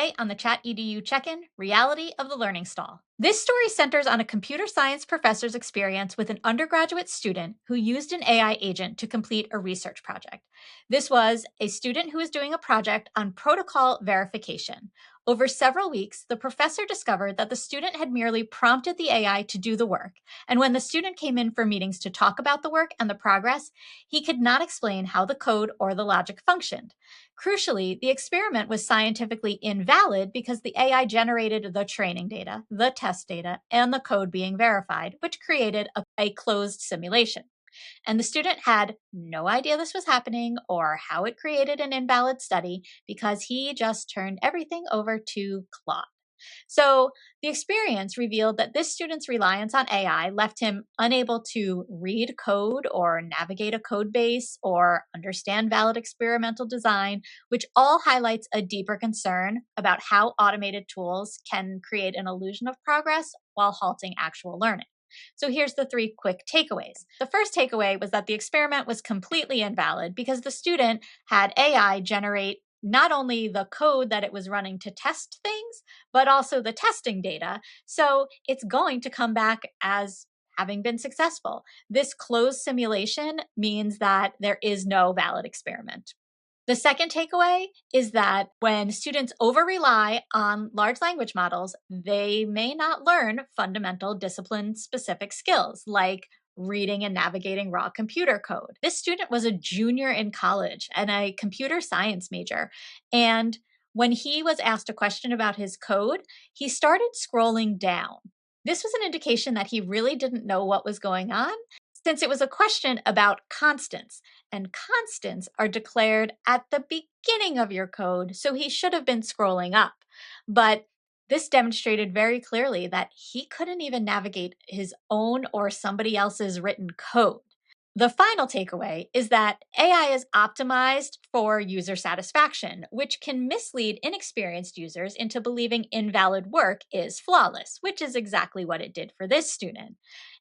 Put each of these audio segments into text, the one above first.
today on the ChatEDU Check-In, Reality of the Learning Stall. This story centers on a computer science professor's experience with an undergraduate student who used an AI agent to complete a research project. This was a student who was doing a project on protocol verification. Over several weeks, the professor discovered that the student had merely prompted the AI to do the work, and when the student came in for meetings to talk about the work and the progress, he could not explain how the code or the logic functioned. Crucially, the experiment was scientifically invalid because the AI generated the training data, the test data, and the code being verified, which created a closed simulation. And the student had no idea this was happening or how it created an invalid study because he just turned everything over to Claude. So the experience revealed that this student's reliance on AI left him unable to read code or navigate a code base or understand valid experimental design, which all highlights a deeper concern about how automated tools can create an illusion of progress while halting actual learning. So here's the 3 quick takeaways. The first takeaway was that the experiment was completely invalid because the student had AI generate not only the code that it was running to test things, but also the testing data. So it's going to come back as having been successful. This closed simulation means that there is no valid experiment. The second takeaway is that when students over-rely on large language models, they may not learn fundamental discipline-specific skills like reading and navigating raw computer code. This student was a junior in college and a computer science major. And when he was asked a question about his code, he started scrolling down. This was an indication that he really didn't know what was going on, since it was a question about constants, and constants are declared at the beginning of your code, so he should have been scrolling up. But this demonstrated very clearly that he couldn't even navigate his own or somebody else's written code. The final takeaway is that AI is optimized for user satisfaction, which can mislead inexperienced users into believing invalid work is flawless, which is exactly what it did for this student.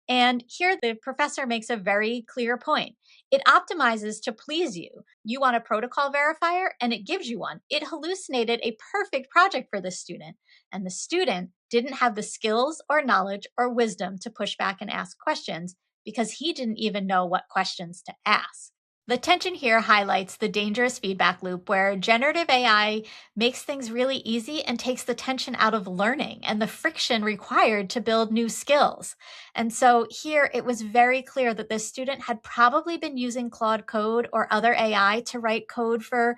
And here the professor makes a very clear point. It optimizes to please you. You want a protocol verifier, and it gives you one. It hallucinated a perfect project for this student, and the student didn't have the skills or knowledge or wisdom to push back and ask questions because he didn't even know what questions to ask. The tension here highlights the dangerous feedback loop where generative AI makes things really easy and takes the tension out of learning and the friction required to build new skills. And so here it was very clear that this student had probably been using Claude Code or other AI to write code for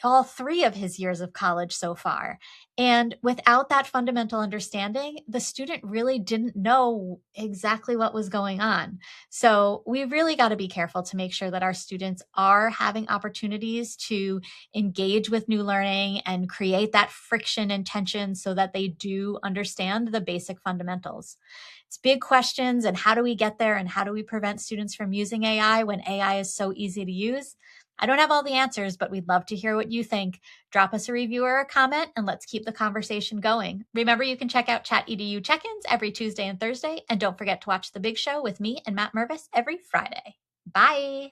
all 3 of his years of college so far. And without that fundamental understanding, the student really didn't know exactly what was going on. So we really got to be careful to make sure that our students are having opportunities to engage with new learning and create that friction and tension so that they do understand the basic fundamentals. It's big questions, and how do we get there, and how do we prevent students from using AI when AI is so easy to use? I don't have all the answers, but we'd love to hear what you think. Drop us a review or a comment, and let's keep the conversation going. Remember, you can check out ChatEDU Check-ins every Tuesday and Thursday, and don't forget to watch The Big Show with me and Matt Mervis every Friday. Bye!